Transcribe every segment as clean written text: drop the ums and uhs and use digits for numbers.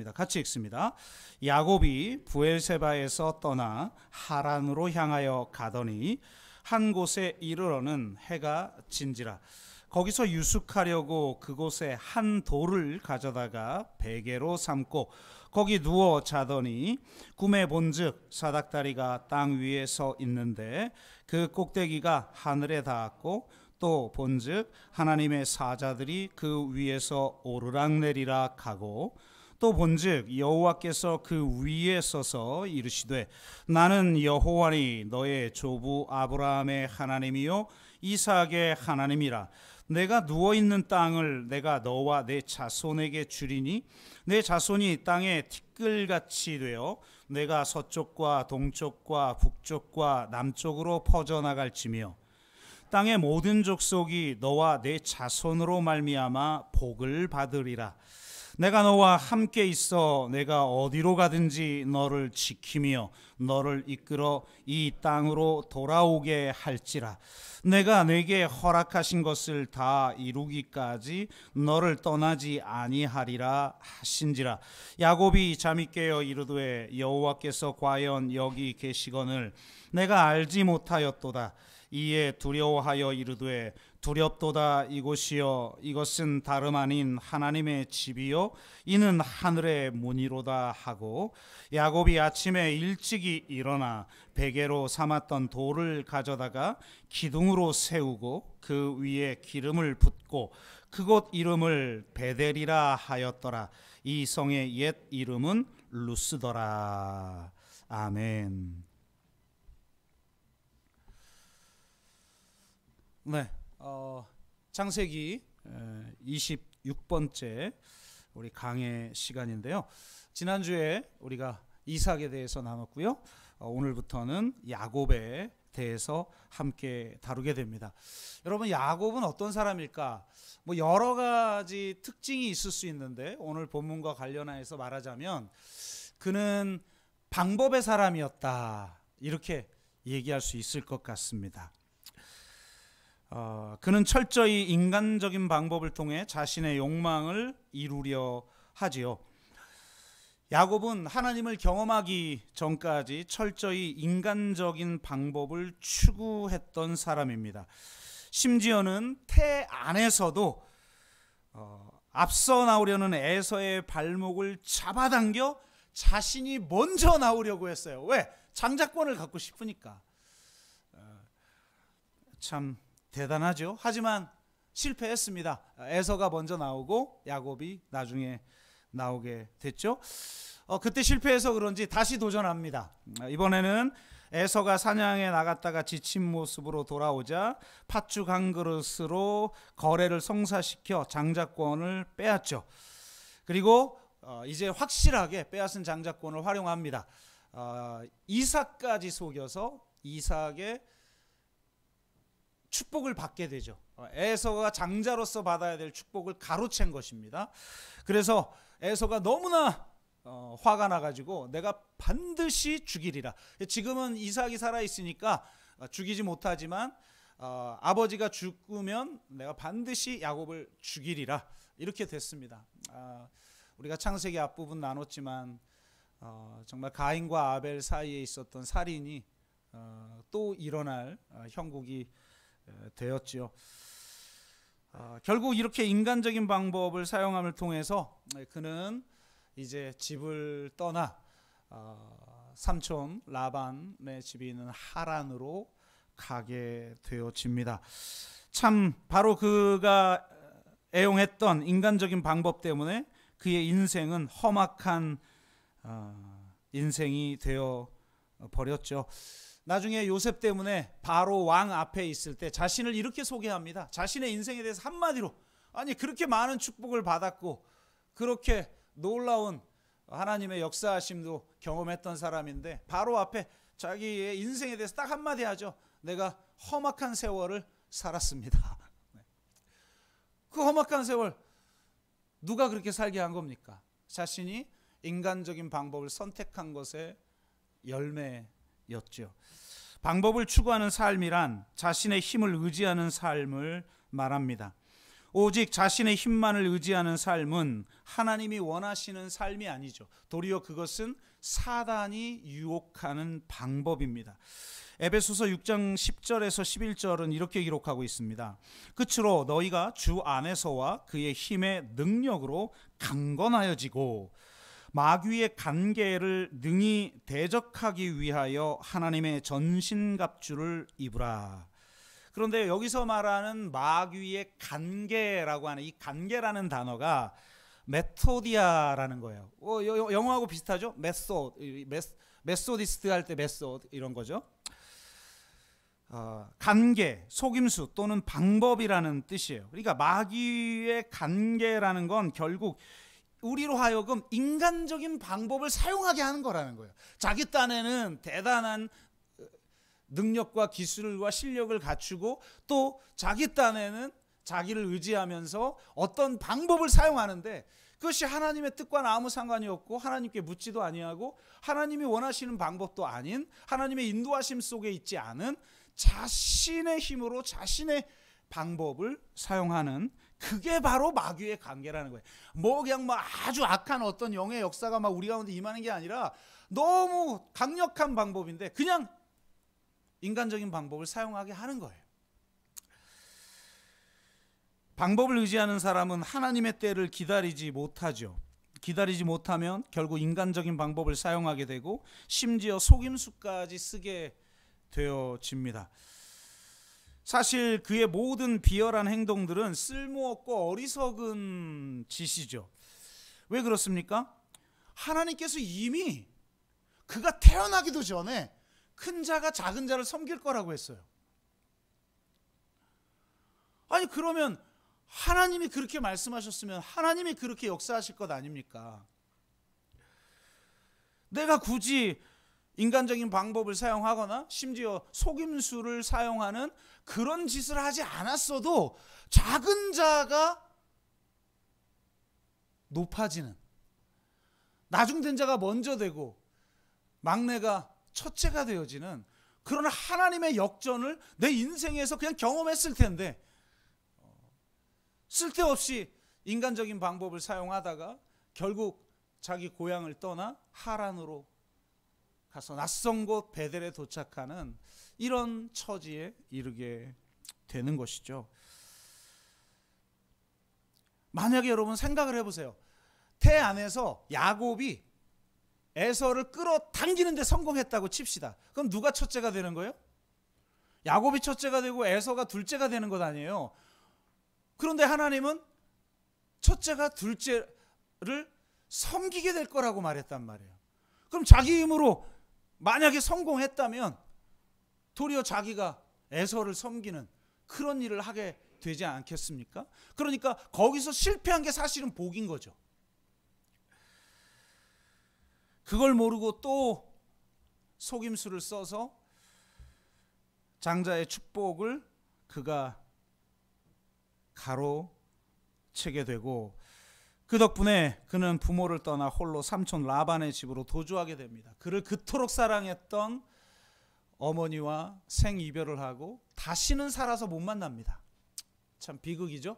합니다. 같이 읽습니다. 야곱이 브엘세바에서 떠나 하란으로 향하여 가더니 한 곳에 이르러는 해가 진지라. 거기서 유숙하려고 그곳에 한 돌을 가져다가 베개로 삼고 거기 누워 자더니 꿈에 본즉 사닥다리가 땅 위에 서 있는데 그 꼭대기가 하늘에 닿았고 또 본즉 하나님의 사자들이 그 위에서 오르락내리락 하고 또 본즉 여호와께서 그 위에 서서 이르시되 나는 여호와니 너의 조부 아브라함의 하나님이요 이삭의 하나님이라. 내가 누워있는 땅을 내가 너와 내 자손에게 주리니 내 자손이 땅에 티끌같이 되어 내가 서쪽과 동쪽과 북쪽과 남쪽으로 퍼져나갈지며 땅의 모든 족속이 너와 내 자손으로 말미암아 복을 받으리라. 내가 너와 함께 있어 내가 어디로 가든지 너를 지키며 너를 이끌어 이 땅으로 돌아오게 할지라. 내가 내게 허락하신 것을 다 이루기까지 너를 떠나지 아니하리라 하신지라. 야곱이 잠이 깨어 이르되 여호와께서 과연 여기 계시거늘 내가 알지 못하였도다. 이에 두려워하여 이르되 두렵도다. 이곳이여 이것은 다름 아닌 하나님의 집이요 이는 하늘의 문이로다 하고 야곱이 아침에 일찍이 일어나 베개로 삼았던 돌을 가져다가 기둥으로 세우고 그 위에 기름을 붓고 그곳 이름을 베델이라 하였더라. 이 성의 옛 이름은 루스더라. 아멘. 네, 창세기 26번째 우리 강의 시간인데요. 지난주에 우리가 이삭에 대해서 나눴고요. 오늘부터는 야곱에 대해서 함께 다루게 됩니다. 여러분, 야곱은 어떤 사람일까? 뭐 여러 가지 특징이 있을 수 있는데 오늘 본문과 관련해서 말하자면 그는 방법의 사람이었다, 이렇게 얘기할 수 있을 것 같습니다. 그는 철저히 인간적인 방법을 통해 자신의 욕망을 이루려 하지요. 야곱은 하나님을 경험하기 전까지 철저히 인간적인 방법을 추구했던 사람입니다. 심지어는 태 안에서도 앞서 나오려는 에서의 발목을 잡아당겨 자신이 먼저 나오려고 했어요. 왜? 장자권을 갖고 싶으니까. 참 대단하죠. 하지만 실패했습니다. 에서가 먼저 나오고 야곱이 나중에 나오게 됐죠. 그때 실패해서 그런지 다시 도전합니다. 이번에는 에서가 사냥에 나갔다가 지친 모습으로 돌아오자 팥죽 한 그릇으로 거래를 성사시켜 장자권을 빼앗죠. 그리고 이제 확실하게 빼앗은 장자권을 활용합니다. 이삭까지 속여서 이삭의 축복을 받게 되죠. 에서가 장자로서 받아야 될 축복을 가로챈 것입니다. 그래서 에서가 너무나 화가 나가지고 내가 반드시 죽이리라. 지금은 이삭이 살아있으니까 죽이지 못하지만 아버지가 죽으면 내가 반드시 야곱을 죽이리라, 이렇게 됐습니다. 우리가 창세기 앞부분 나눴지만 정말 가인과 아벨 사이에 있었던 살인이 또 일어날 형국이 되었지요. 결국 이렇게 인간적인 방법을 사용함을 통해서 그는 이제 집을 떠나 삼촌 라반의 집이 있는 하란으로 가게 되어집니다. 참 바로 그가 애용했던 인간적인 방법 때문에 그의 인생은 험악한 인생이 되어 버렸죠. 나중에 요셉 때문에 바로 왕 앞에 있을 때 자신을 이렇게 소개합니다. 자신의 인생에 대해서 한마디로, 아니 그렇게 많은 축복을 받았고 그렇게 놀라운 하나님의 역사하심도 경험했던 사람인데 바로 앞에 자기의 인생에 대해서 딱 한마디 하죠. 내가 험악한 세월을 살았습니다. 그 험악한 세월 누가 그렇게 살게 한 겁니까? 자신이 인간적인 방법을 선택한 것의 열매였죠. 방법을 추구하는 삶이란 자신의 힘을 의지하는 삶을 말합니다. 오직 자신의 힘만을 의지하는 삶은 하나님이 원하시는 삶이 아니죠. 도리어 그것은 사단이 유혹하는 방법입니다. 에베소서 6장 10절에서 11절은 이렇게 기록하고 있습니다. 끝으로 너희가 주 안에서와 그의 힘의 능력으로 강건하여지고 마귀의 간계를 능히 대적하기 위하여 하나님의 전신갑주를 입으라. 그런데 여기서 말하는 마귀의 간계라고 하는 이 간계라는 단어가 메토디아라는 거예요. 영어하고 비슷하죠? 메소디스트 할 때 메소드 이런 거죠. 간계, 속임수 또는 방법이라는 뜻이에요. 그러니까 마귀의 간계라는 건 결국 우리로 하여금 인간적인 방법을 사용하게 하는 거라는 거예요. 자기 딴에는 대단한 능력과 기술과 실력을 갖추고 또 자기 딴에는 자기를 의지하면서 어떤 방법을 사용하는데 그것이 하나님의 뜻과는 아무 상관이 없고 하나님께 묻지도 아니하고 하나님이 원하시는 방법도 아닌 하나님의 인도하심 속에 있지 않은 자신의 힘으로 자신의 방법을 사용하는 그게 바로 마귀의 관계라는 거예요. 그냥 아주 악한 어떤 영의 역사가 우리 가운데 임하는 게 아니라 너무 강력한 방법인데 그냥 인간적인 방법을 사용하게 하는 거예요. 방법을 의지하는 사람은 하나님의 때를 기다리지 못하죠. 기다리지 못하면 결국 인간적인 방법을 사용하게 되고 심지어 속임수까지 쓰게 되어집니다. 사실 그의 모든 비열한 행동들은 쓸모없고 어리석은 짓이죠. 왜 그렇습니까? 하나님께서 이미 그가 태어나기도 전에 큰 자가 작은 자를 섬길 거라고 했어요. 아니 그러면 하나님이 그렇게 말씀하셨으면 하나님이 그렇게 역사하실 것 아닙니까? 내가 굳이 인간적인 방법을 사용하거나 심지어 속임수를 사용하는 그런 짓을 하지 않았어도 작은 자가 높아지는, 나중된 자가 먼저 되고 막내가 첫째가 되어지는 그런 하나님의 역전을 내 인생에서 그냥 경험했을 텐데 쓸데없이 인간적인 방법을 사용하다가 결국 자기 고향을 떠나 하란으로 가서 낯선 곳 베델에 도착하는 이런 처지에 이르게 되는 것이죠. 만약에 여러분 생각을 해보세요. 태 안에서 야곱이 에서를 끌어당기는 데 성공했다고 칩시다. 그럼 누가 첫째가 되는 거예요? 야곱이 첫째가 되고 에서가 둘째가 되는 것 아니에요. 그런데 하나님은 첫째가 둘째를 섬기게 될 거라고 말했단 말이에요. 그럼 자기 힘으로 만약에 성공했다면 도리어 자기가 에서를 섬기는 그런 일을 하게 되지 않겠습니까? 그러니까 거기서 실패한 게 사실은 복인 거죠. 그걸 모르고 또 속임수를 써서 장자의 축복을 그가 가로채게 되고 그 덕분에 그는 부모를 떠나 홀로 삼촌 라반의 집으로 도주하게 됩니다. 그를 그토록 사랑했던 어머니와 생이별을 하고 다시는 살아서 못 만납니다. 참 비극이죠.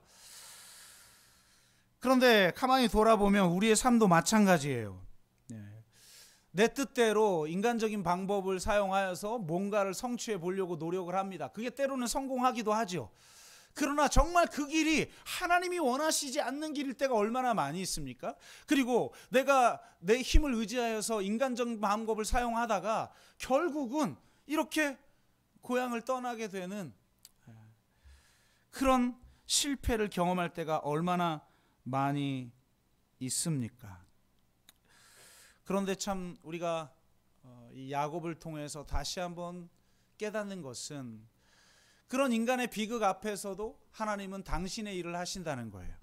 그런데 가만히 돌아보면 우리의 삶도 마찬가지예요. 내 뜻대로 인간적인 방법을 사용하여서 뭔가를 성취해 보려고 노력을 합니다. 그게 때로는 성공하기도 하죠. 그러나 정말 그 길이 하나님이 원하시지 않는 길일 때가 얼마나 많이 있습니까? 그리고 내가 내 힘을 의지하여서 인간적인 방법을 사용하다가 결국은 이렇게 고향을 떠나게 되는 그런 실패를 경험할 때가 얼마나 많이 있습니까? 그런데 참 우리가 이 야곱을 통해서 다시 한번 깨닫는 것은 그런 인간의 비극 앞에서도 하나님은 당신의 일을 하신다는 거예요.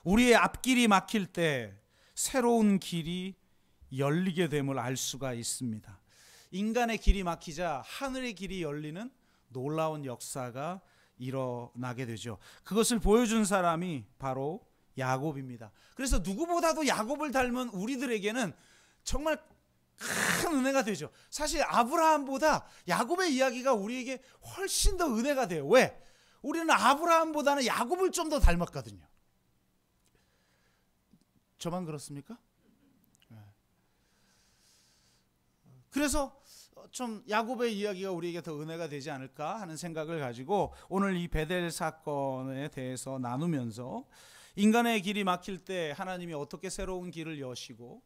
우리의 앞길이 막힐 때 새로운 길이 열리게 됨을 알 수가 있습니다. 인간의 길이 막히자 하늘의 길이 열리는 놀라운 역사가 일어나게 되죠. 그것을 보여준 사람이 바로 야곱입니다. 그래서 누구보다도 야곱을 닮은 우리들에게는 정말 큰 은혜가 되죠. 사실 아브라함보다 야곱의 이야기가 우리에게 훨씬 더 은혜가 돼요. 왜? 우리는 아브라함보다는 야곱을 좀 더 닮았거든요. 저만 그렇습니까? 그래서 좀 야곱의 이야기가 우리에게 더 은혜가 되지 않을까 하는 생각을 가지고 오늘 이 베델 사건에 대해서 나누면서 인간의 길이 막힐 때 하나님이 어떻게 새로운 길을 여시고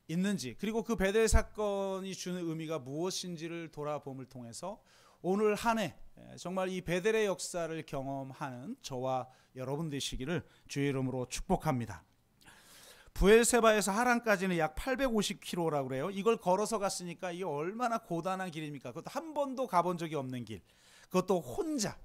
있는지, 그리고 그 베델 사건이 주는 의미가 무엇인지를 돌아봄을 통해서 오늘 한 해 정말 이 베델의 역사를 경험하는 저와 여러분 되시기를 주의 이름으로 축복합니다. 부엘세바에서 하란까지는 약 850km라고 그래요. 이걸 걸어서 갔으니까 이게 얼마나 고단한 길입니까? 그것도 한 번도 가본 적이 없는 길, 그것도 혼자.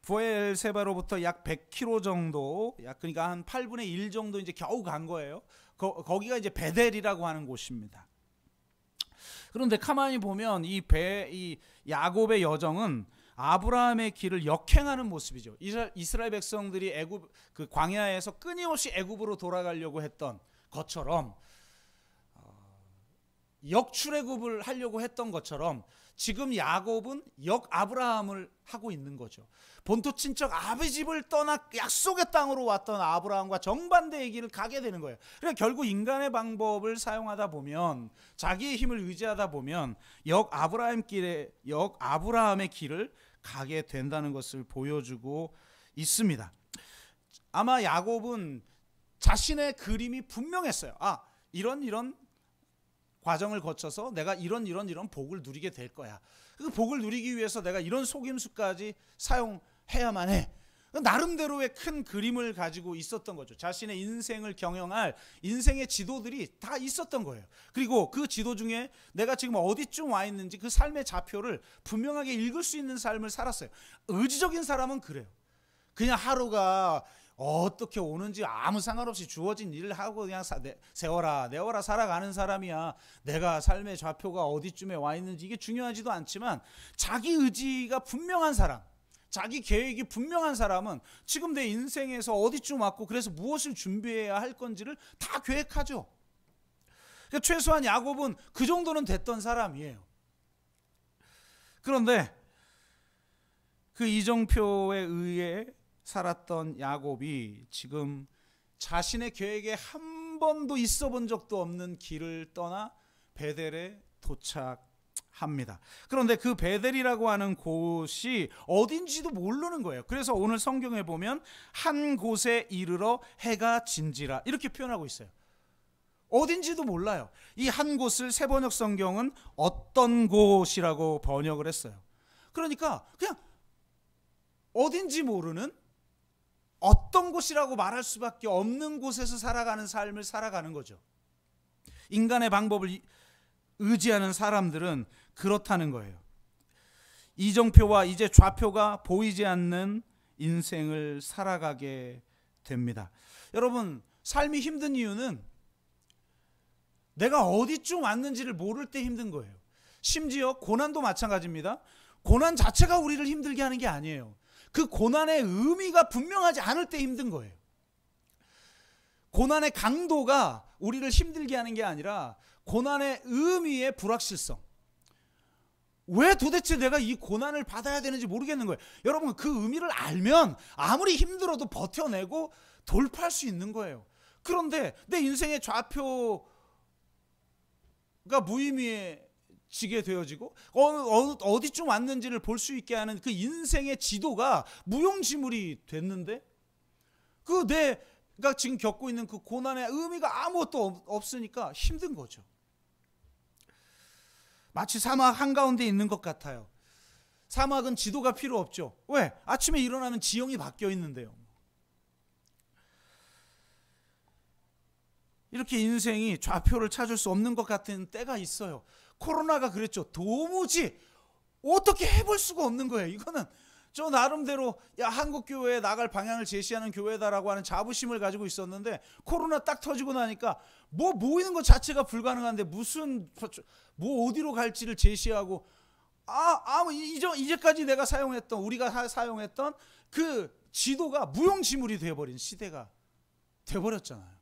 부엘세바로부터 약 100km 정도, 그러니까 한 8분의 1 정도 이제 겨우 간 거예요. 거기가 이제 베델이라고 하는 곳입니다. 그런데 가만히 보면 이 야곱의 여정은 아브라함의 길을 역행하는 모습이죠. 이스라엘 백성들이 애굽 그 광야에서 끊임없이 애굽으로 돌아가려고 했던 것처럼, 역출애굽을 하려고 했던 것처럼 지금 야곱은 아브라함을 하고 있는 거죠. 본토 친척 아비 집을 떠나 약속의 땅으로 왔던 아브라함과 정반대의 길을 가게 되는 거예요. 그러니까 결국 인간의 방법을 사용하다 보면, 자기의 힘을 의지하다 보면 아브라함의 길을 가게 된다는 것을 보여주고 있습니다. 아마 야곱은 자신의 그림이 분명했어요. 이런 과정을 거쳐서 내가 이런 복을 누리게 될 거야. 그 복을 누리기 위해서 내가 이런 속임수까지 사용해야만 해. 나름대로의 큰 그림을 가지고 있었던 거죠. 자신의 인생을 경영할 인생의 지도들이 다 있었던 거예요. 그리고 그 지도 중에 내가 지금 어디쯤 와 있는지 그 삶의 좌표를 분명하게 읽을 수 있는 삶을 살았어요. 의지적인 사람은 그래요. 그냥 하루가 어떻게 오는지 아무 상관없이 주어진 일을 하고 그냥 세워라 내워라 살아가는 사람이야. 내가 삶의 좌표가 어디쯤에 와 있는지 이게 중요하지도 않지만, 자기 의지가 분명한 사람, 자기 계획이 분명한 사람은 지금 내 인생에서 어디쯤 왔고 그래서 무엇을 준비해야 할 건지를 다 계획하죠. 그러니까 최소한 야곱은 그 정도는 됐던 사람이에요. 그런데 그 이정표에 의해 살았던 야곱이 지금 자신의 계획에 한 번도 있어 본 적도 없는 길을 떠나 베델에 도착합니다. 그런데 그 베델이라고 하는 곳이 어딘지도 모르는 거예요. 그래서 오늘 성경에 보면 한 곳에 이르러 해가 진지라 이렇게 표현하고 있어요. 어딘지도 몰라요. 이 한 곳을 새번역 성경은 어떤 곳이라고 번역을 했어요. 그러니까 그냥 어딘지 모르는, 어떤 곳이라고 말할 수밖에 없는 곳에서 살아가는 삶을 살아가는 거죠. 인간의 방법을 의지하는 사람들은 그렇다는 거예요. 이정표와 이제 좌표가 보이지 않는 인생을 살아가게 됩니다. 여러분, 삶이 힘든 이유는 내가 어디쯤 왔는지를 모를 때 힘든 거예요. 심지어 고난도 마찬가지입니다. 고난 자체가 우리를 힘들게 하는 게 아니에요. 그 고난의 의미가 분명하지 않을 때 힘든 거예요. 고난의 강도가 우리를 힘들게 하는 게 아니라 고난의 의미의 불확실성. 왜 도대체 내가 이 고난을 받아야 되는지 모르겠는 거예요. 여러분, 그 의미를 알면 아무리 힘들어도 버텨내고 돌파할 수 있는 거예요. 그런데 내 인생의 좌표가 무의미해지게 되어지고 어디쯤 왔는지를 볼 수 있게 하는 그 인생의 지도가 무용지물이 됐는데, 그 내가 지금 겪고 있는 그 고난의 의미가 아무것도 없으니까 힘든 거죠. 마치 사막 한가운데 있는 것 같아요. 사막은 지도가 필요 없죠. 왜? 아침에 일어나면 지형이 바뀌어 있는데요. 이렇게 인생이 좌표를 찾을 수 없는 것 같은 때가 있어요. 코로나가 그랬죠. 도무지 어떻게 해볼 수가 없는 거예요. 이거는 저 나름대로 한국교회에 나갈 방향을 제시하는 교회다라고 하는 자부심을 가지고 있었는데, 코로나 딱 터지고 나니까 모이는 것 자체가 불가능한데 무슨 어디로 갈지를 제시하고 이제까지 내가 우리가 사용했던 그 지도가 무용지물이 되어버린 시대가 되어버렸잖아요.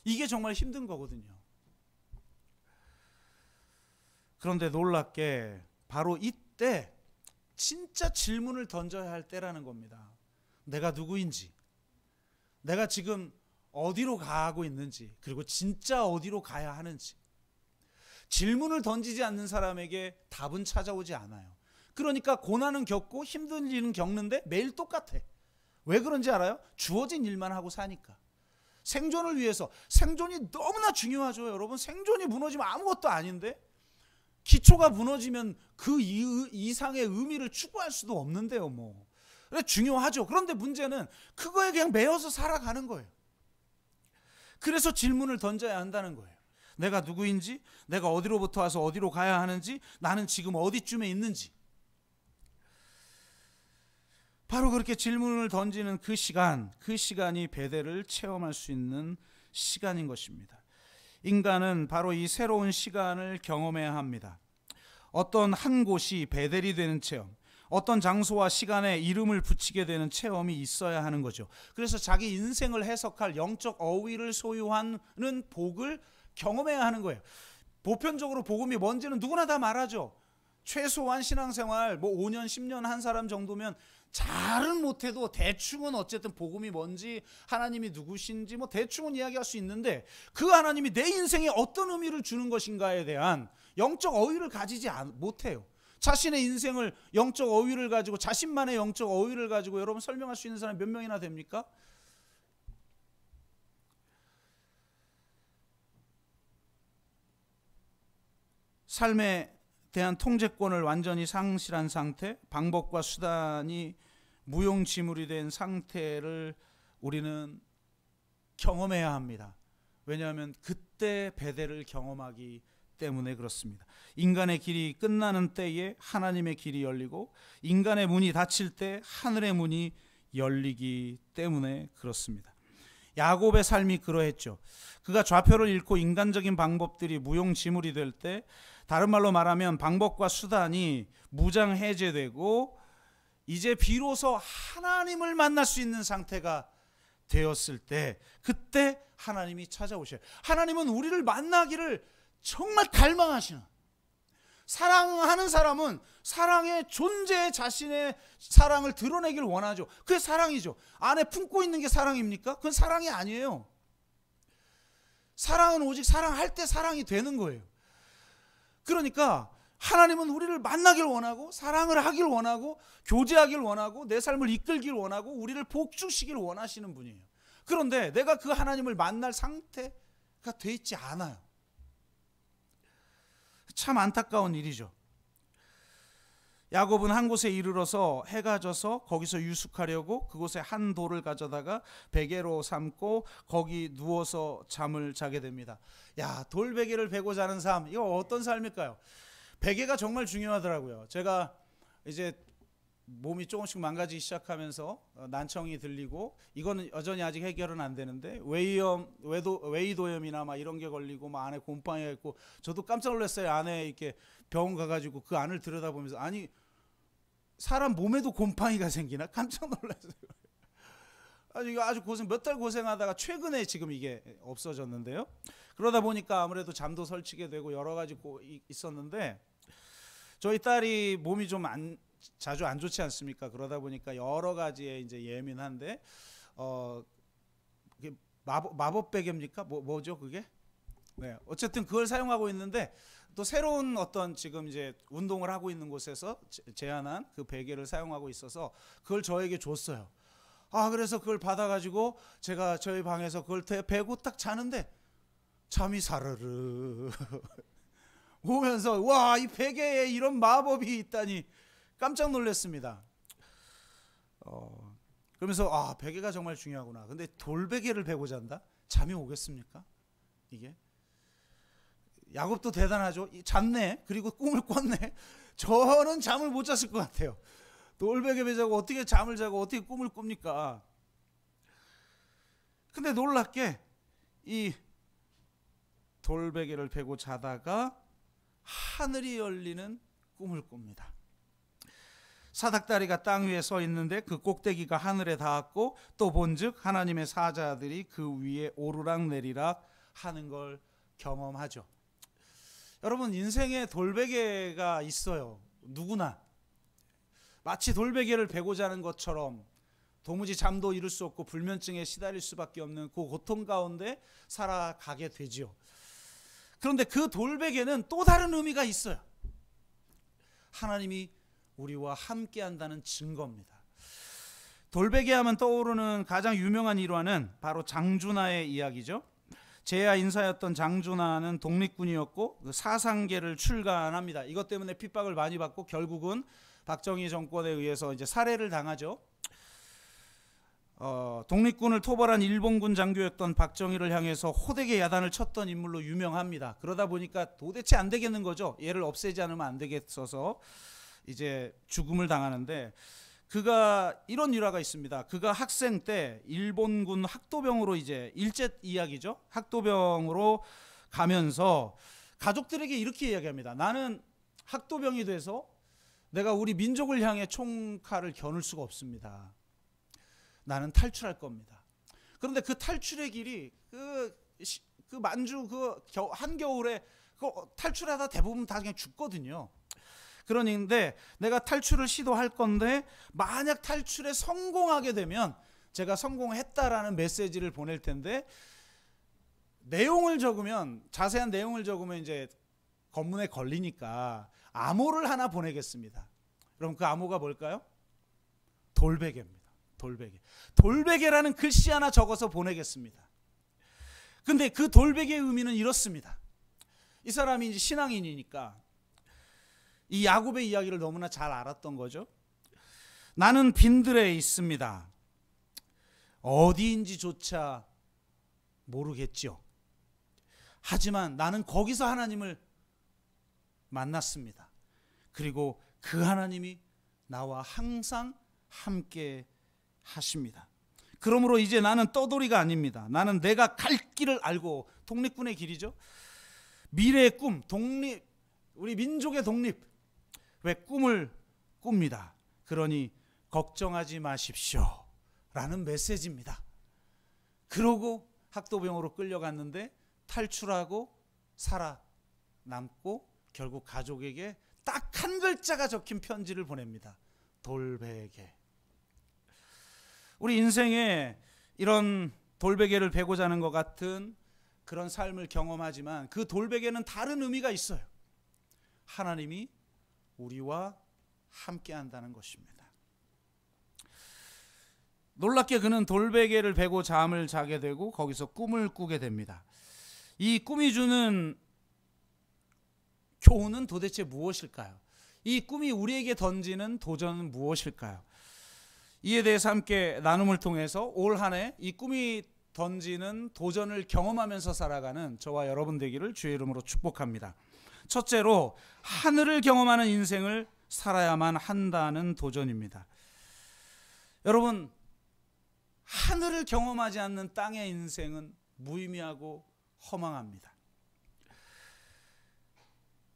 이게 정말 힘든 거거든요. 그런데 놀랍게 바로 이때 진짜 질문을 던져야 할 때라는 겁니다. 내가 누구인지, 내가 지금 어디로 가고 있는지, 그리고 진짜 어디로 가야 하는지. 질문을 던지지 않는 사람에게 답은 찾아오지 않아요. 그러니까 고난은 겪고 힘든 일은 겪는데 매일 똑같아. 왜 그런지 알아요? 주어진 일만 하고 사니까. 생존을 위해서. 생존이 너무나 중요하죠. 여러분, 생존이 무너지면 아무것도 아닌데, 기초가 무너지면 그 이상의 의미를 추구할 수도 없는데요. 뭐 중요하죠. 그런데 문제는 그거에 그냥 매여서 살아가는 거예요. 그래서 질문을 던져야 한다는 거예요. 내가 누구인지, 내가 어디로부터 와서 어디로 가야 하는지, 나는 지금 어디쯤에 있는지. 바로 그렇게 질문을 던지는 그 시간이 베델을 체험할 수 있는 시간인 것입니다. 인간은 바로 이 새로운 시간을 경험해야 합니다. 어떤 한 곳이 베델이 되는 체험, 어떤 장소와 시간에 이름을 붙이게 되는 체험이 있어야 하는 거죠. 그래서 자기 인생을 해석할 영적 어휘를 소유하는 복을 경험해야 하는 거예요. 보편적으로 복음이 뭔지는 누구나 다 말하죠. 최소한 신앙생활 5년 10년 한 사람 정도면 잘은 못해도 대충은 어쨌든 복음이 뭔지, 하나님이 누구신지 대충은 이야기할 수 있는데, 그 하나님이 내 인생에 어떤 의미를 주는 것인가에 대한 영적 어휘를 가지지 못해요. 자신의 인생을 영적 어휘를 가지고, 자신만의 영적 어휘를 가지고 여러분 설명할 수 있는 사람이 몇 명이나 됩니까? 삶에 대한 통제권을 완전히 상실한 상태, 방법과 수단이 무용지물이 된 상태를 우리는 경험해야 합니다. 왜냐하면 그때 베델을 경험하기 때문에 그렇습니다. 인간의 길이 끝나는 때에 하나님의 길이 열리고, 인간의 문이 닫힐 때 하늘의 문이 열리기 때문에 그렇습니다. 야곱의 삶이 그러했죠. 그가 좌표를 잃고 인간적인 방법들이 무용지물이 될 때, 다른 말로 말하면 방법과 수단이 무장해제되고 이제 비로소 하나님을 만날 수 있는 상태가 되었을 때, 그때 하나님이 찾아오셔요. 하나님은 우리를 만나기를 정말 갈망하시는, 사랑하는 사람은 사랑의 존재, 자신의 사랑을 드러내길 원하죠. 그게 사랑이죠. 안에 품고 있는 게 사랑입니까? 그건 사랑이 아니에요. 사랑은 오직 사랑할 때 사랑이 되는 거예요. 그러니까 하나님은 우리를 만나길 원하고, 사랑을 하길 원하고, 교제하길 원하고, 내 삶을 이끌길 원하고, 우리를 복주시길 원하시는 분이에요. 그런데 내가 그 하나님을 만날 상태가 돼 있지 않아요. 참 안타까운 일이죠. 야곱은 한 곳에 이르러서 해가 져서 거기서 유숙하려고 그곳에 한 돌을 가져다가 베개로 삼고 거기 누워서 잠을 자게 됩니다. 야, 돌베개를 베고 자는 삶, 이거 어떤 삶일까요? 베개가 정말 중요하더라고요. 제가 이제 몸이 조금씩 망가지기 시작하면서 난청이 들리고, 이거는 여전히 아직 해결은 안 되는데, 웨이도염이나 이런 게 걸리고 안에 곰팡이가 있고, 저도 깜짝 놀랐어요. 안에 이렇게 병원 가가지고 그 안을 들여다보면서, 아니 사람 몸에도 곰팡이가 생기나? 깜짝 놀랐어요. 아주 몇 달 고생하다가 최근에 지금 이게 없어졌는데요. 그러다 보니까 아무래도 잠도 설치게 되고 여러 가지 있었는데, 저희 딸이 몸이 좀 자주 안 좋지 않습니까? 그러다 보니까 여러 가지에 이제 예민한데, 그게 마법 베개입니까? 뭐죠 그게? 네, 어쨌든 그걸 사용하고 있는데, 또 새로운 어떤 지금 이제 운동을 하고 있는 곳에서 제안한 그 베개를 사용하고 있어서 그걸 저에게 줬어요. 그래서 그걸 받아가지고 제가 저희 방에서 그걸 베고 딱 자는데 잠이 사르르 오면서, 와, 이 베개에 이런 마법이 있다니 깜짝 놀랐습니다. 그러면서 베개가 정말 중요하구나. 근데 돌베개를 베고 잔다? 잠이 오겠습니까? 이게 야곱도 대단하죠. 잤네. 그리고 꿈을 꿨네. 저는 잠을 못 잤을 것 같아요. 돌베개 베자고 어떻게 잠을 자고 어떻게 꿈을 꿉니까? 근데 놀랍게 이 돌베개를 베고 자다가 하늘이 열리는 꿈을 꿉니다. 사닥다리가 땅 위에 서 있는데 그 꼭대기가 하늘에 닿았고, 또 본즉 하나님의 사자들이 그 위에 오르락내리락 하는 걸 경험하죠. 여러분, 인생에 돌베개가 있어요. 누구나. 마치 돌베개를 베고자 하는 것처럼 도무지 잠도 이룰 수 없고 불면증에 시달릴 수밖에 없는 그 고통 가운데 살아가게 되지요. 그런데 그 돌베개는 또 다른 의미가 있어요. 하나님이 우리와 함께 한다는 증거입니다. 돌베개 하면 떠오르는 가장 유명한 일화는 바로 장준하의 이야기죠. 제야 인사였던 장준하는 독립군이었고 그 사상계를 출간합니다. 이것 때문에 핍박을 많이 받고 결국은 박정희 정권에 의해서 이제 살해를 당하죠. 독립군을 토벌한 일본군 장교였던 박정희를 향해서 호되게 야단을 쳤던 인물로 유명합니다. 그러다 보니까 도대체 안 되겠는 거죠. 얘를 없애지 않으면 안 되겠어서 이제 죽음을 당하는데, 그가 이런 일화가 있습니다. 그가 학생 때 일본군 학도병으로, 이제 일제 이야기죠, 학도병으로 가면서 가족들에게 이렇게 이야기합니다. 나는 학도병이 돼서 내가 우리 민족을 향해 총칼을 겨눌 수가 없습니다. 나는 탈출할 겁니다. 그런데 그 탈출의 길이 그 만주 한겨울에 탈출하다 대부분 다 그냥 죽거든요. 그런데 내가 탈출을 시도할 건데 만약 탈출에 성공하게 되면 제가 성공했다라는 메시지를 보낼 텐데, 내용을 적으면, 자세한 내용을 적으면 이제 검문에 걸리니까 암호를 하나 보내겠습니다. 그럼 그 암호가 뭘까요? 돌베개입니다. 돌베개라는 글씨 하나 적어서 보내겠습니다. 근데 그 돌베개의 의미는 이렇습니다. 이 사람이 이제 신앙인이니까 이 야곱의 이야기를 너무나 잘 알았던 거죠. 나는 빈들에 있습니다. 어디인지조차 모르겠죠. 하지만 나는 거기서 하나님을 만났습니다. 그리고 그 하나님이 나와 항상 함께 하십니다. 그러므로 이제 나는 떠돌이가 아닙니다. 나는 내가 갈 길을 알고, 독립군의 길이죠. 미래의 꿈, 우리 민족의 독립, 왜 꿈을 꿉니다. 그러니 걱정하지 마십시오 라는 메시지입니다. 그러고 학도병으로 끌려갔는데 탈출하고 살아남고 결국 가족에게 딱 한 글자가 적힌 편지를 보냅니다. 돌베개. 우리 인생에 이런 돌베개를 베고자 하는 것 같은 그런 삶을 경험하지만 그 돌베개는 다른 의미가 있어요. 하나님이 우리와 함께 한다는 것입니다. 놀랍게 그는 돌베개를 베고 잠을 자게 되고 거기서 꿈을 꾸게 됩니다. 이 꿈이 주는 교훈은 도대체 무엇일까요? 이 꿈이 우리에게 던지는 도전은 무엇일까요? 이에 대해서 함께 나눔을 통해서 올 한 해 이 꿈이 던지는 도전을 경험하면서 살아가는 저와 여러분 되기를 주의 이름으로 축복합니다. 첫째로, 하늘을 경험하는 인생을 살아야만 한다는 도전입니다. 여러분, 하늘을 경험하지 않는 땅의 인생은 무의미하고 허망합니다.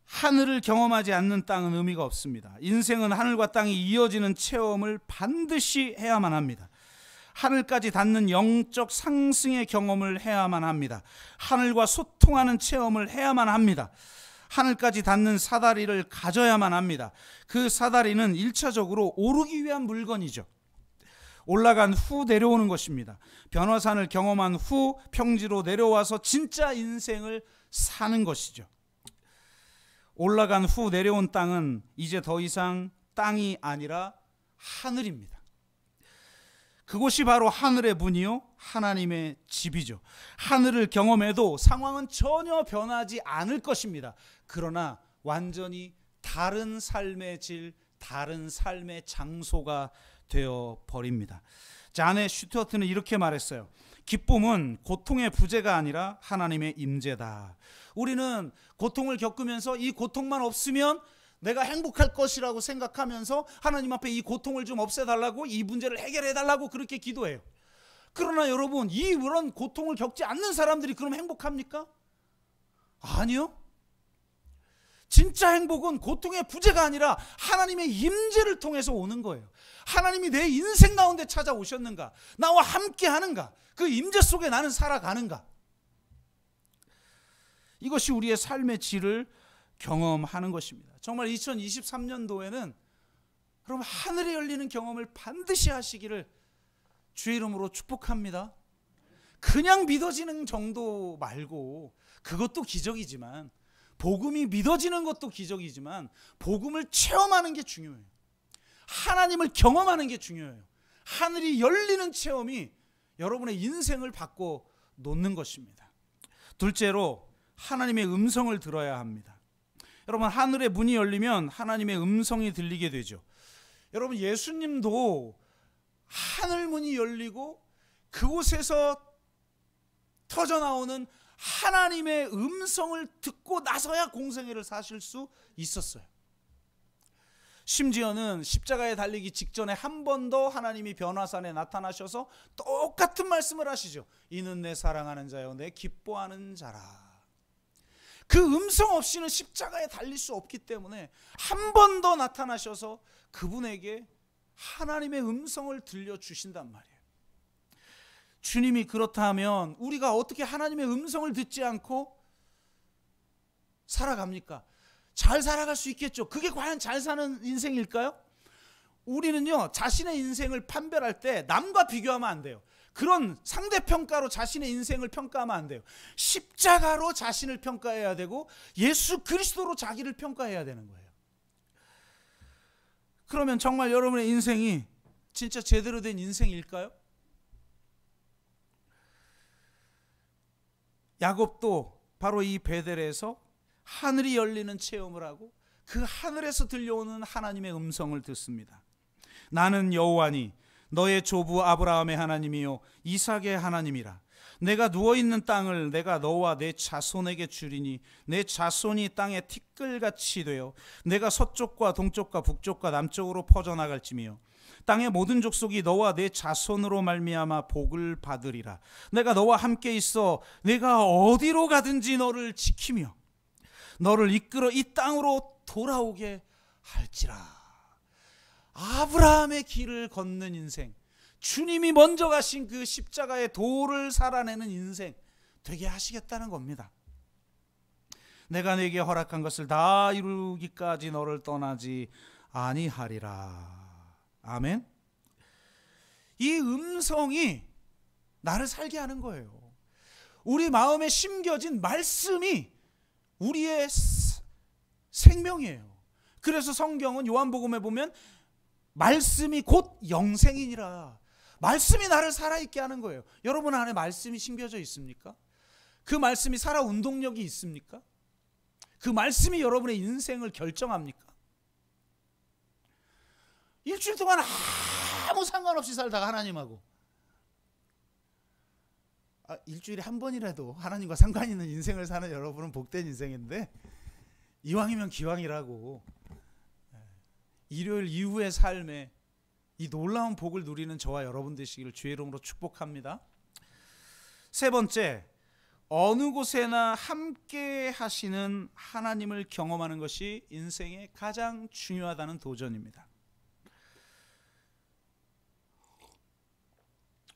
하늘을 경험하지 않는 땅은 의미가 없습니다. 인생은 하늘과 땅이 이어지는 체험을 반드시 해야만 합니다. 하늘까지 닿는 영적 상승의 경험을 해야만 합니다. 하늘과 소통하는 체험을 해야만 합니다. 하늘까지 닿는 사다리를 가져야만 합니다. 그 사다리는 1차적으로 오르기 위한 물건이죠. 올라간 후 내려오는 것입니다. 변화산을 경험한 후 평지로 내려와서 진짜 인생을 사는 것이죠. 올라간 후 내려온 땅은 이제 더 이상 땅이 아니라 하늘입니다. 그곳이 바로 하늘의 문이요 하나님의 집이죠. 하늘을 경험해도 상황은 전혀 변하지 않을 것입니다. 그러나 완전히 다른 삶의 질, 다른 삶의 장소가 되어버립니다. 자네 슈트어트는 이렇게 말했어요. 기쁨은 고통의 부재가 아니라 하나님의 임재다. 우리는 고통을 겪으면서 이 고통만 없으면 내가 행복할 것이라고 생각하면서 하나님 앞에 이 고통을 좀 없애달라고, 이 문제를 해결해달라고 그렇게 기도해요. 그러나 여러분, 이런 고통을 겪지 않는 사람들이 그럼 행복합니까? 아니요. 진짜 행복은 고통의 부재가 아니라 하나님의 임재를 통해서 오는 거예요. 하나님이 내 인생 가운데 찾아오셨는가? 나와 함께 하는가? 그 임재 속에 나는 살아가는가? 이것이 우리의 삶의 질을 경험하는 것입니다. 정말 2023년도에는 여러분, 하늘이 열리는 경험을 반드시 하시기를 주의 이름으로 축복합니다. 그냥 믿어지는 정도 말고, 그것도 기적이지만, 복음이 믿어지는 것도 기적이지만, 복음을 체험하는 게 중요해요. 하나님을 경험하는 게 중요해요. 하늘이 열리는 체험이 여러분의 인생을 바꿔 놓는 것입니다. 둘째로, 하나님의 음성을 들어야 합니다. 여러분, 하늘의 문이 열리면 하나님의 음성이 들리게 되죠. 여러분, 예수님도 하늘 문이 열리고 그곳에서 터져나오는 하나님의 음성을 듣고 나서야 공생애를 사실 수 있었어요. 심지어는 십자가에 달리기 직전에 한 번 더 하나님이 변화산에 나타나셔서 똑같은 말씀을 하시죠. 이는 내 사랑하는 자요 내 기뻐하는 자라. 그 음성 없이는 십자가에 달릴 수 없기 때문에 한 번 더 나타나셔서 그분에게 하나님의 음성을 들려주신단 말이에요. 주님이 그렇다면 우리가 어떻게 하나님의 음성을 듣지 않고 살아갑니까? 잘 살아갈 수 있겠죠. 그게 과연 잘 사는 인생일까요? 우리는요, 자신의 인생을 판별할 때 남과 비교하면 안 돼요. 그런 상대평가로 자신의 인생을 평가하면 안 돼요. 십자가로 자신을 평가해야 되고 예수 그리스도로 자기를 평가해야 되는 거예요. 그러면 정말 여러분의 인생이 진짜 제대로 된 인생일까요? 야곱도 바로 이 베델에서 하늘이 열리는 체험을 하고 그 하늘에서 들려오는 하나님의 음성을 듣습니다. 나는 여호와니 너의 조부 아브라함의 하나님이요 이삭의 하나님이라. 내가 누워있는 땅을 내가 너와 내 자손에게 주리니 내 자손이 땅에 티끌같이 되어 내가 서쪽과 동쪽과 북쪽과 남쪽으로 퍼져나갈지며 땅의 모든 족속이 너와 내 자손으로 말미암아 복을 받으리라. 내가 너와 함께 있어 내가 어디로 가든지 너를 지키며 너를 이끌어 이 땅으로 돌아오게 할지라. 아브라함의 길을 걷는 인생, 주님이 먼저 가신 그 십자가의 도를 살아내는 인생 되게 하시겠다는 겁니다. 내가 네게 허락한 것을 다 이루기까지 너를 떠나지 아니하리라. 아멘. 이 음성이 나를 살게 하는 거예요. 우리 마음에 심겨진 말씀이 우리의 생명이에요. 그래서 성경은 요한복음에 보면 말씀이 곧 영생이니라. 말씀이 나를 살아있게 하는 거예요. 여러분 안에 말씀이 심겨져 있습니까? 그 말씀이 살아 운동력이 있습니까? 그 말씀이 여러분의 인생을 결정합니까? 일주일 동안 아무 상관없이 살다가 하나님하고 일주일에 한 번이라도 하나님과 상관 있는 인생을 사는 여러분은 복된 인생인데, 이왕이면 기왕이라고 일요일 이후의 삶에 이 놀라운 복을 누리는 저와 여러분 되시기를 주의 이름으로 축복합니다. 세 번째, 어느 곳에나 함께 하시는 하나님을 경험하는 것이 인생의 가장 중요하다는 도전입니다.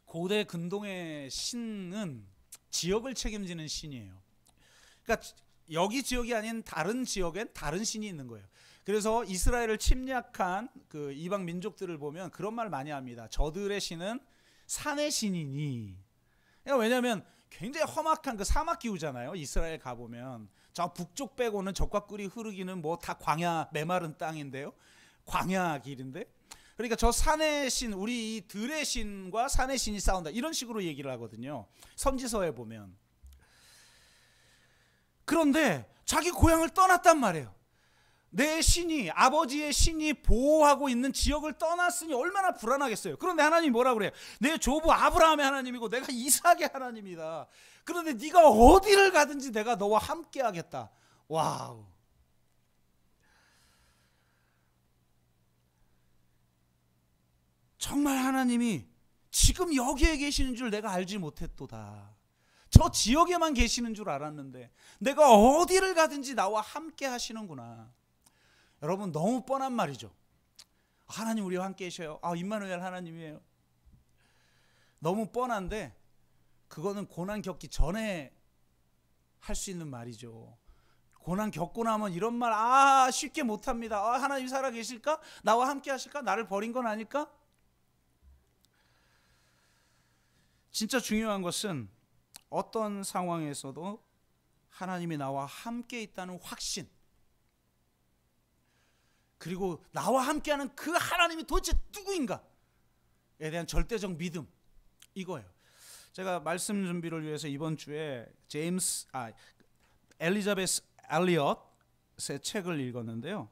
고대 근동의 신은 지역을 책임지는 신이에요. 그러니까 여기 지역이 아닌 다른 지역엔 다른 신이 있는 거예요. 그래서 이스라엘을 침략한 그 이방 민족들을 보면 그런 말 많이 합니다. 저들의 신은 산의 신이니. 그러니까 왜냐하면 굉장히 험악한 그 사막 기후잖아요. 이스라엘 가보면 저 북쪽 빼고는 적과 꿀이 흐르기는 뭐 다 광야 메마른 땅인데요. 광야 길인데. 그러니까 저 산의 신, 우리 이 들의 신과 산의 신이 싸운다, 이런 식으로 얘기를 하거든요. 선지서에 보면. 그런데 자기 고향을 떠났단 말이에요. 내 신이, 아버지의 신이 보호하고 있는 지역을 떠났으니 얼마나 불안하겠어요. 그런데 하나님이 뭐라고 그래요? 내 조부 아브라함의 하나님이고 내가 이삭의 하나님이다. 그런데 네가 어디를 가든지 내가 너와 함께 하겠다. 와우. 정말 하나님이 지금 여기에 계시는 줄 내가 알지 못했도다. 저 지역에만 계시는 줄 알았는데 내가 어디를 가든지 나와 함께 하시는구나. 여러분, 너무 뻔한 말이죠. 하나님 우리와 함께 계셔요. 임마누엘 하나님이에요. 너무 뻔한데 그거는 고난 겪기 전에 할 수 있는 말이죠. 고난 겪고 나면 이런 말 쉽게 못합니다. 하나님 살아계실까? 나와 함께 하실까? 나를 버린 건 아닐까? 진짜 중요한 것은 어떤 상황에서도 하나님이 나와 함께 있다는 확신, 그리고 나와 함께하는 그 하나님이 도대체 누구인가에 대한 절대적 믿음, 이거예요. 제가 말씀 준비를 위해서 이번 주에 엘리자베스 엘리엇의 책을 읽었는데요.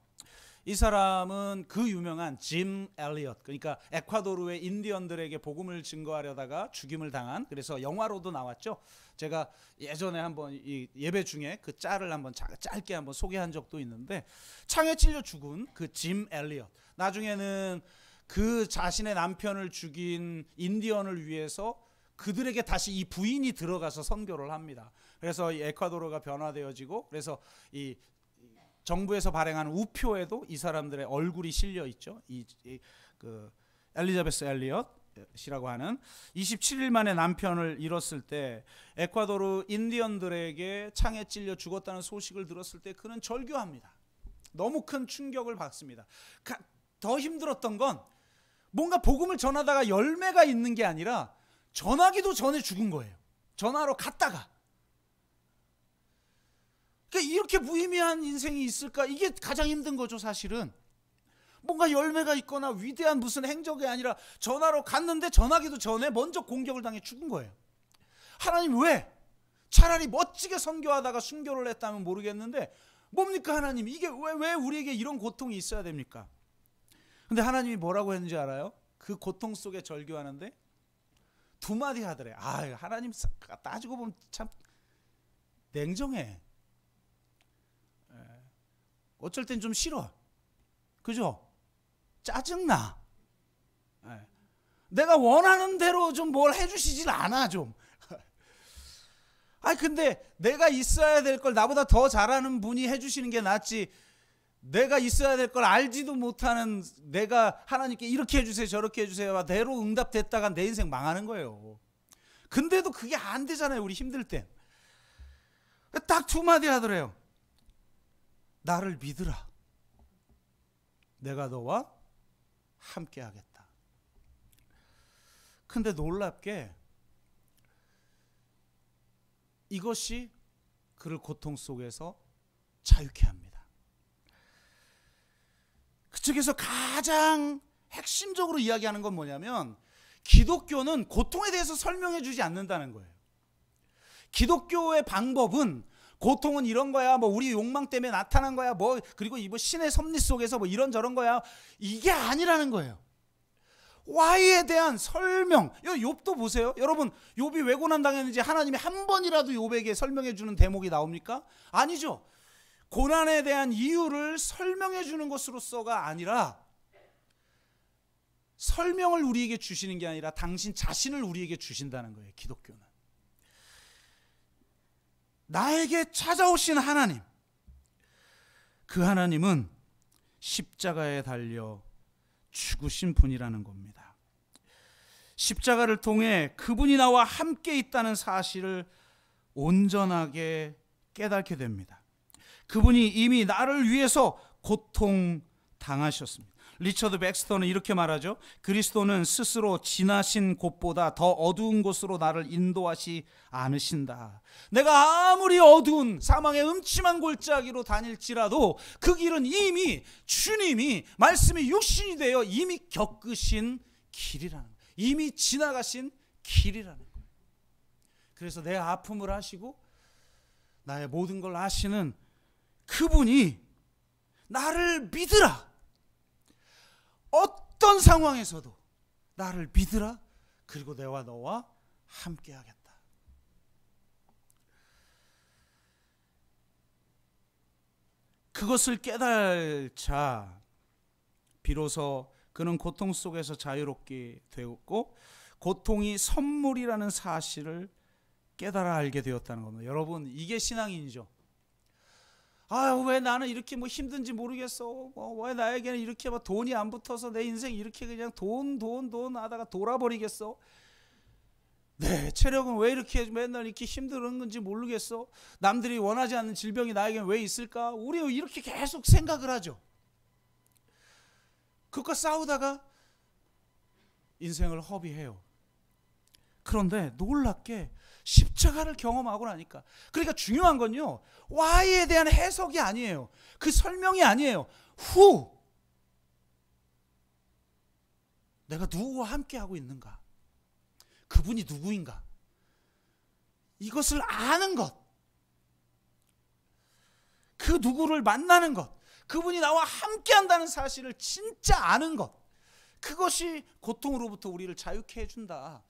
이 사람은 그 유명한 짐 엘리엇, 그러니까 에콰도르의 인디언들에게 복음을 증거하려다가 죽임을 당한, 그래서 영화로도 나왔죠. 제가 예전에 한번 이 예배 중에 그 짤을 한번 짧게 한번 소개한 적도 있는데, 창에 찔려 죽은 그 짐 엘리엇, 나중에는 그 자신의 남편을 죽인 인디언을 위해서 그들에게 다시 이 부인이 들어가서 선교를 합니다. 그래서 이 에콰도르가 변화되어지고, 그래서 이 정부에서 발행한 우표에도 이 사람들의 얼굴이 실려 있죠. 그 엘리자베스 엘리엇이라고 하는 27일 만에 남편을 잃었을 때 에콰도르 인디언들에게 창에 찔려 죽었다는 소식을 들었을 때 그는 절규합니다. 너무 큰 충격을 받습니다. 더 힘들었던 건 뭔가 복음을 전하다가 열매가 있는 게 아니라 전하기도 전에 죽은 거예요. 전하러 갔다가. 그러니까 이렇게 무의미한 인생이 있을까? 이게 가장 힘든 거죠, 사실은. 뭔가 열매가 있거나 위대한 무슨 행적이 아니라 전하러 갔는데 전하기도 전에 먼저 공격을 당해 죽은 거예요. 하나님 왜? 차라리 멋지게 선교하다가 순교를 했다면 모르겠는데 뭡니까 하나님? 이게 왜 우리에게 이런 고통이 있어야 됩니까? 근데 하나님이 뭐라고 했는지 알아요? 그 고통 속에 절규하는데 두 마디 하더래. 하나님 따지고 보면 참 냉정해. 어쩔 땐 좀 싫어. 그죠? 짜증나. 내가 원하는 대로 좀 뭘 해주시질 않아 좀. 근데 내가 있어야 될 걸 나보다 더 잘하는 분이 해주시는 게 낫지, 내가 있어야 될 걸 알지도 못하는 내가 하나님께 이렇게 해주세요 저렇게 해주세요 대로 응답됐다가 내 인생 망하는 거예요. 근데도 그게 안 되잖아요, 우리 힘들 땐. 딱 두 마디 하더래요. 나를 믿으라. 내가 너와 함께 하겠다. 근데 놀랍게 이것이 그를 고통 속에서 자유케 합니다. 그쪽에서 가장 핵심적으로 이야기하는 건 뭐냐면, 기독교는 고통에 대해서 설명해 주지 않는다는 거예요. 기독교의 방법은 고통은 이런 거야, 우리 욕망 때문에 나타난 거야, 그리고 이 신의 섭리 속에서 이런저런 거야, 이게 아니라는 거예요. Why에 대한 설명. 욥도 보세요. 여러분, 욥이 왜 고난 당했는지 하나님이 한 번이라도 욥에게 설명해 주는 대목이 나옵니까? 아니죠. 고난에 대한 이유를 설명해 주는 것으로서가 아니라, 설명을 우리에게 주시는 게 아니라 당신 자신을 우리에게 주신다는 거예요, 기독교는. 나에게 찾아오신 하나님, 그 하나님은 십자가에 달려 죽으신 분이라는 겁니다. 십자가를 통해 그분이 나와 함께 있다는 사실을 온전하게 깨닫게 됩니다. 그분이 이미 나를 위해서 고통 당하셨습니다. 리처드 백스터는 이렇게 말하죠. 그리스도는 스스로 지나신 곳보다 더 어두운 곳으로 나를 인도하시 않으신다. 내가 아무리 어두운 사망의 음침한 골짜기로 다닐지라도 그 길은 이미 주님이 말씀이 육신이 되어 이미 겪으신 길이라는 거예요. 이미 지나가신 길이라는 거예요. 그래서 내 아픔을 아시고 나의 모든 걸 아시는 그분이 나를 믿으라. 어떤 상황에서도 나를 믿으라. 그리고 내와 너와 함께 하겠다. 그것을 깨달자 비로소 그는 고통 속에서 자유롭게 되었고, 고통이 선물이라는 사실을 깨달아 알게 되었다는 겁니다. 여러분, 이게 신앙인이죠. 왜 나는 이렇게 힘든지 모르겠어. 왜 나에게는 이렇게 돈이 안 붙어서 내 인생 이렇게 그냥 돈 하다가 돌아버리겠어. 내 체력은 왜 이렇게 맨날 이렇게 힘든 건지 모르겠어. 남들이 원하지 않는 질병이 나에게는 왜 있을까? 우리 이렇게 계속 생각을 하죠. 그것과 싸우다가 인생을 허비해요. 그런데 놀랍게 십자가를 경험하고 나니까, 그러니까 중요한 건요, Why에 대한 해석이 아니에요. 그 설명이 아니에요. Who, 내가 누구와 함께하고 있는가, 그분이 누구인가, 이것을 아는 것, 그 누구를 만나는 것, 그분이 나와 함께한다는 사실을 진짜 아는 것, 그것이 고통으로부터 우리를 자유케 해준다.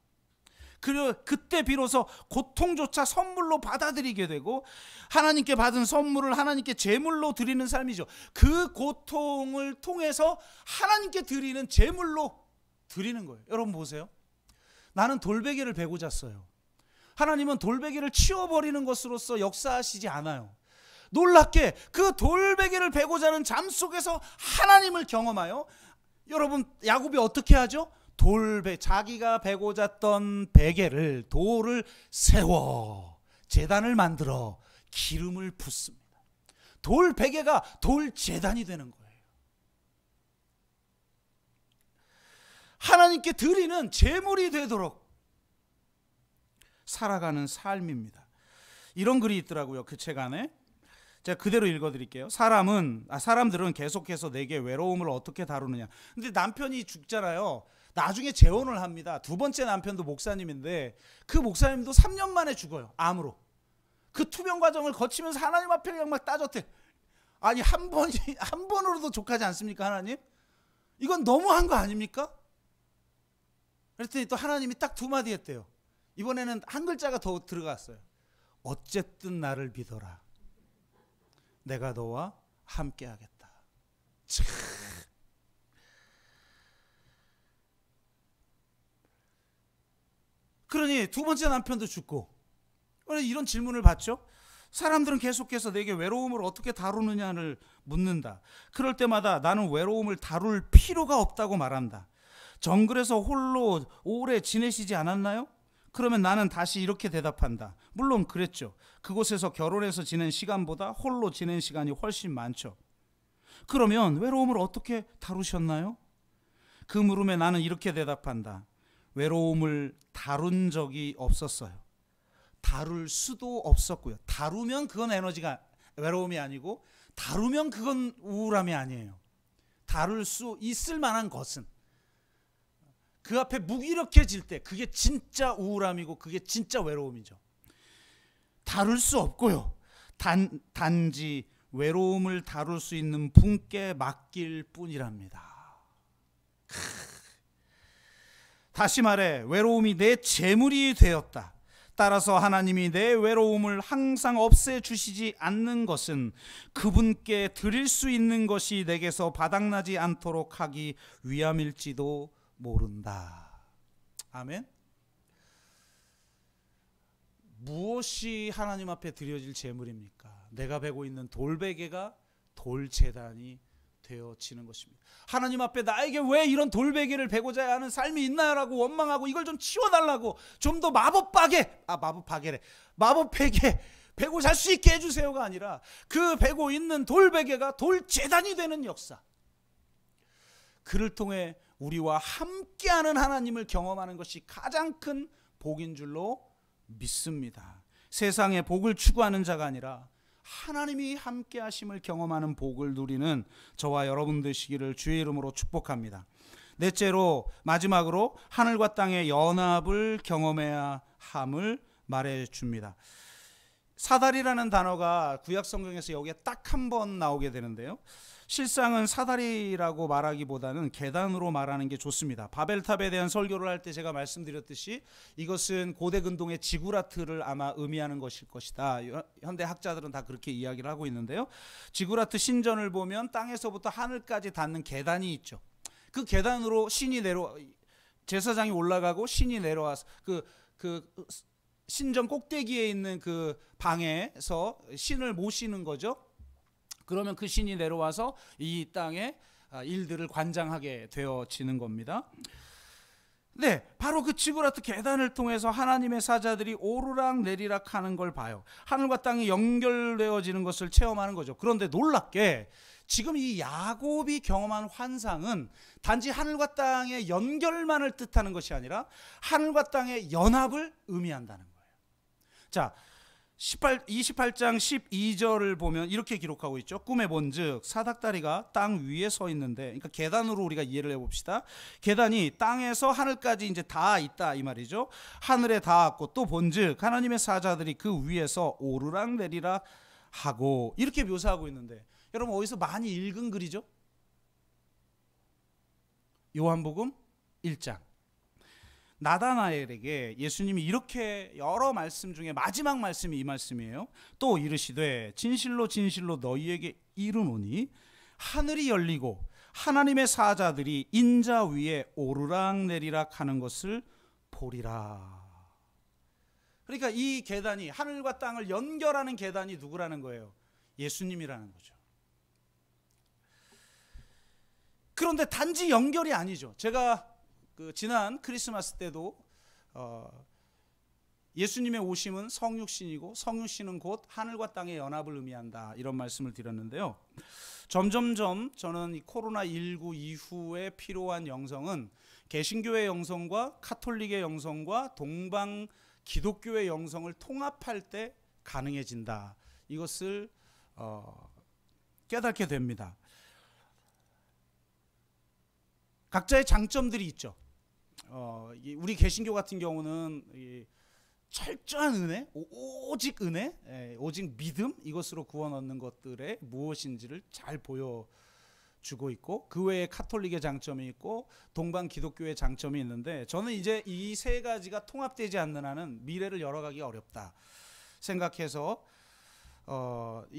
그리고 그때 비로소 고통조차 선물로 받아들이게 되고, 하나님께 받은 선물을 하나님께 제물로 드리는 삶이죠. 그 고통을 통해서 하나님께 드리는 제물로 드리는 거예요. 여러분 보세요. 나는 돌베개를 베고 잤어요. 하나님은 돌베개를 치워버리는 것으로서 역사하시지 않아요. 놀랍게 그 돌베개를 베고 자는 잠 속에서 하나님을 경험하여, 여러분 야곱이 어떻게 하죠? 자기가 베고 잤던 베개를, 돌을 세워 제단을 만들어 기름을 붓습니다. 돌 베개가 돌 제단이 되는 거예요. 하나님께 드리는 제물이 되도록 살아가는 삶입니다. 이런 글이 있더라고요. 그 책 안에. 제가 그대로 읽어드릴게요. 사람들은 계속해서 내게 외로움을 어떻게 다루느냐. 근데 남편이 죽잖아요. 나중에 재혼을 합니다. 두 번째 남편도 목사님인데, 그 목사님도 3년 만에 죽어요. 암으로. 그 투병 과정을 거치면서 하나님 앞에 그냥 막 따졌대. 아니 한 번으로도 족하지 않습니까 하나님? 이건 너무한 거 아닙니까? 그랬더니 또 하나님이 딱 두 마디 했대요. 이번에는 한 글자가 더 들어갔어요. 어쨌든 나를 믿어라. 내가 너와 함께 하겠다. 참. 그러니 두 번째 남편도 죽고, 이런 질문을 받죠. 사람들은 계속해서 내게 외로움을 어떻게 다루느냐를 묻는다. 그럴 때마다 나는 외로움을 다룰 필요가 없다고 말한다. 정글에서 홀로 오래 지내시지 않았나요? 그러면 나는 다시 이렇게 대답한다. 물론 그랬죠. 그곳에서 결혼해서 지낸 시간보다 홀로 지낸 시간이 훨씬 많죠. 그러면 외로움을 어떻게 다루셨나요? 그 물음에 나는 이렇게 대답한다. 외로움을 다룬 적이 없었어요. 다룰 수도 없었고요. 다루면 그건 외로움이 아니고, 다루면 그건 우울함이 아니에요. 다룰 수 있을 만한 것은, 그 앞에 무기력해질 때 그게 진짜 우울함이고 그게 진짜 외로움이죠. 다룰 수 없고요. 단지 외로움을 다룰 수 있는 분께 맡길 뿐이랍니다. 다시 말해 외로움이 내 재물이 되었다. 따라서 하나님이 내 외로움을 항상 없애주시지 않는 것은 그분께 드릴 수 있는 것이 내게서 바닥나지 않도록 하기 위함일지도 모른다. 아멘. 무엇이 하나님 앞에 드려질 제물입니까? 내가 베고 있는 돌베개가 돌제단이 되어지는 것입니다. 하나님 앞에 나에게 왜 이런 돌베개를 베고자 하는 삶이 있나라고 원망하고, 이걸 좀 치워달라고, 좀 더 마법베개 베고 잘 수 있게 해주세요가 아니라, 그 베고 있는 돌베개가 돌제단이 되는 역사, 그를 통해 우리와 함께하는 하나님을 경험하는 것이 가장 큰 복인 줄로 믿습니다. 세상에 복을 추구하는 자가 아니라 하나님이 함께 하심을 경험하는 복을 누리는 저와 여러분 되시기를 주의 이름으로 축복합니다. 넷째로, 마지막으로 하늘과 땅의 연합을 경험해야 함을 말해줍니다. 사다리라는 단어가 구약 성경에서 여기에 딱 한 번 나오게 되는데요, 실상은 사다리라고 말하기보다는 계단으로 말하는 게 좋습니다. 바벨탑에 대한 설교를 할 때 제가 말씀드렸듯이 이것은 고대 근동의 지구라트를 아마 의미하는 것일 것이다. 현대 학자들은 다 그렇게 이야기를 하고 있는데요, 지구라트 신전을 보면 땅에서부터 하늘까지 닿는 계단이 있죠. 그 계단으로 제사장이 올라가고 신이 내려와서 그 신전 꼭대기에 있는 그 방에서 신을 모시는 거죠. 그러면 그 신이 내려와서 이 땅의 일들을 관장하게 되어지는 겁니다. 네, 바로 그 지구라트 계단을 통해서 하나님의 사자들이 오르락 내리락 하는 걸 봐요. 하늘과 땅이 연결되어지는 것을 체험하는 거죠. 그런데 놀랍게 지금 이 야곱이 경험한 환상은 단지 하늘과 땅의 연결만을 뜻하는 것이 아니라 하늘과 땅의 연합을 의미한다는 거예요. 자, 28장 12절을 보면 이렇게 기록하고 있죠. 꿈에 본즉 사닥다리가 땅 위에 서 있는데, 그러니까 계단으로 우리가 이해를 해봅시다. 계단이 땅에서 하늘까지 이제 닿아 있다 이 말이죠. 하늘에 닿았고 또 본즉 하나님의 사자들이 그 위에서 오르락 내리락 하고, 이렇게 묘사하고 있는데, 여러분 어디서 많이 읽은 글이죠? 요한복음 1장. 나다나엘에게 예수님이 이렇게 여러 말씀 중에 마지막 말씀이 이 말씀이에요. 또 이르시되 진실로 진실로 너희에게 이르노니 하늘이 열리고 하나님의 사자들이 인자 위에 오르락 내리락 하는 것을 보리라. 그러니까 이 계단이, 하늘과 땅을 연결하는 계단이 누구라는 거예요? 예수님이라는 거죠. 그런데 단지 연결이 아니죠. 제가 지난 크리스마스 때도 예수님의 오심은 성육신이고 성육신은 곧 하늘과 땅의 연합을 의미한다, 이런 말씀을 드렸는데요. 점점점 저는 이 코로나19 이후에 필요한 영성은 개신교의 영성과 카톨릭의 영성과 동방 기독교의 영성을 통합할 때 가능해진다, 이것을 깨닫게 됩니다. 각자의 장점들이 있죠. 우리 개신교 같은 경우는 철저한 은혜, 오직 은혜, 오직 믿음, 이것으로 구원 얻는 것들의 무엇인지를 잘 보여주고 있고, 그 외에 카톨릭의 장점이 있고 동방 기독교의 장점이 있는데, 저는 이제 이 세 가지가 통합되지 않는 한은 미래를 열어가기가 어렵다 생각해서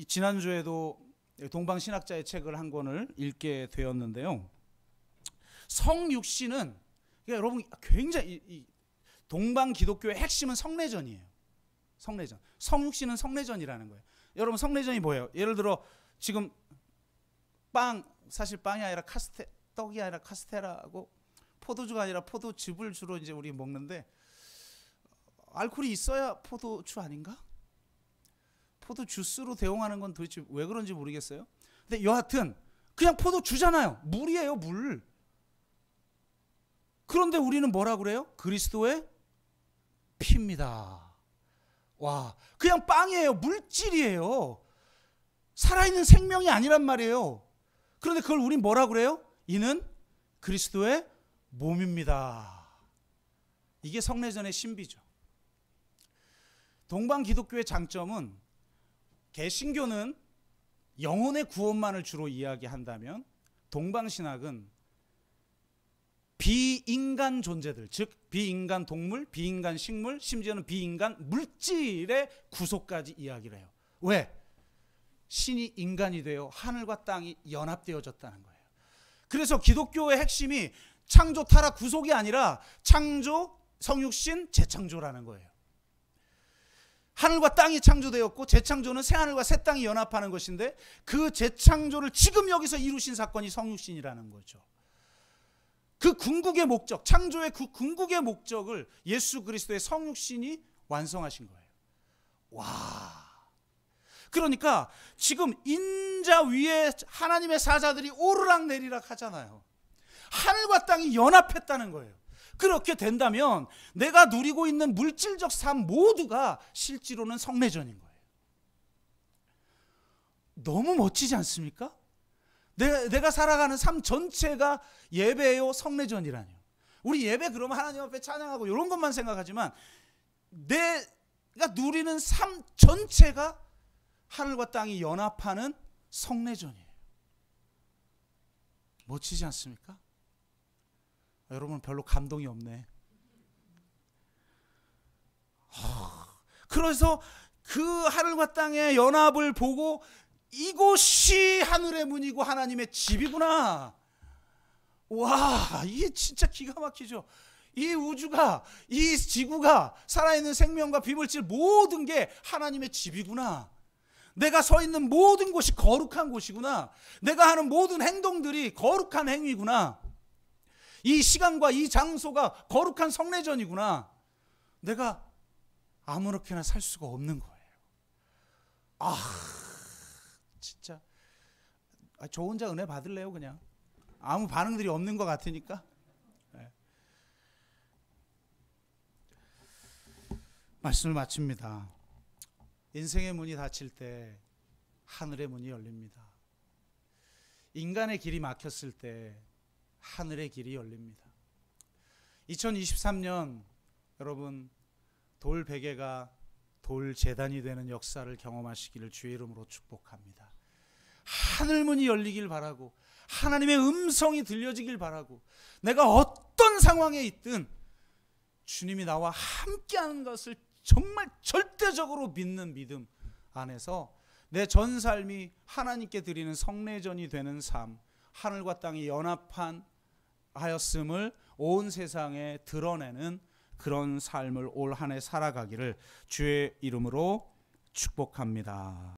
지난주에도 동방 신학자의 책을 한 권을 읽게 되었는데요. 성육신은, 그러니까 여러분 굉장히 동방 기독교의 핵심은 성례전이에요. 성례전. 성육신은 성례전이라는 거예요. 여러분 성례전이 뭐예요? 예를 들어 지금 사실 빵이 아니라 떡이 아니라 카스테라하고 포도주가 아니라 포도즙을 주로 이제 우리 먹는데, 알코올이 있어야 포도주 아닌가? 포도 주스로 대용하는 건 도대체 왜 그런지 모르겠어요. 근데 여하튼 그냥 포도주잖아요. 물이에요, 물. 그런데 우리는 뭐라 그래요? 그리스도의 피입니다. 와, 그냥 빵이에요. 물질이에요. 살아있는 생명이 아니란 말이에요. 그런데 그걸 우린 뭐라 그래요? 이는 그리스도의 몸입니다. 이게 성례전의 신비죠. 동방 기독교의 장점은, 개신교는 영혼의 구원만을 주로 이야기한다면 동방 신학은 비인간 존재들, 즉 비인간 동물, 비인간 식물, 심지어는 비인간 물질의 구속까지 이야기를 해요. 왜? 신이 인간이 되어 하늘과 땅이 연합되어졌다는 거예요. 그래서 기독교의 핵심이 창조, 타락, 구속이 아니라 창조, 성육신, 재창조라는 거예요. 하늘과 땅이 창조되었고 재창조는 새하늘과 새 땅이 연합하는 것인데, 그 재창조를 지금 여기서 이루신 사건이 성육신이라는 거죠. 그 궁극의 목적, 창조의 그 궁극의 목적을 예수 그리스도의 성육신이 완성하신 거예요. 와, 그러니까 지금 인자 위에 하나님의 사자들이 오르락 내리락 하잖아요. 하늘과 땅이 연합했다는 거예요. 그렇게 된다면 내가 누리고 있는 물질적 삶 모두가 실제로는 성례전인 거예요. 너무 멋지지 않습니까? 내가 살아가는 삶 전체가 예배요, 성례전이라뇨. 우리 예배 그러면 하나님 앞에 찬양하고 이런 것만 생각하지만, 내가 누리는 삶 전체가 하늘과 땅이 연합하는 성례전이에요. 멋지지 않습니까? 여러분 별로 감동이 없네. 그래서 그 하늘과 땅의 연합을 보고, 이곳이 하늘의 문이고 하나님의 집이구나. 와, 이게 진짜 기가 막히죠. 이 우주가, 이 지구가, 살아있는 생명과 비물질 모든 게 하나님의 집이구나. 내가 서 있는 모든 곳이 거룩한 곳이구나. 내가 하는 모든 행동들이 거룩한 행위구나. 이 시간과 이 장소가 거룩한 성례전이구나. 내가 아무렇게나 살 수가 없는 거예요. 진짜 저 혼자 은혜 받을래요? 그냥 아무 반응들이 없는 것 같으니까. 네. 말씀을 마칩니다. 인생의 문이 닫힐 때 하늘의 문이 열립니다. 인간의 길이 막혔을 때 하늘의 길이 열립니다. 2023년 여러분 돌 베개가 돌 제단이 되는 역사를 경험하시기를 주의 이름으로 축복합니다. 하늘문이 열리길 바라고 하나님의 음성이 들려지길 바라고 내가 어떤 상황에 있든 주님이 나와 함께하는 것을 정말 절대적으로 믿는 믿음 안에서 내 전 삶이 하나님께 드리는 성례전이 되는 삶, 하늘과 땅이 연합한 하였음을 온 세상에 드러내는 그런 삶을 올 한 해 살아가기를 주의 이름으로 축복합니다.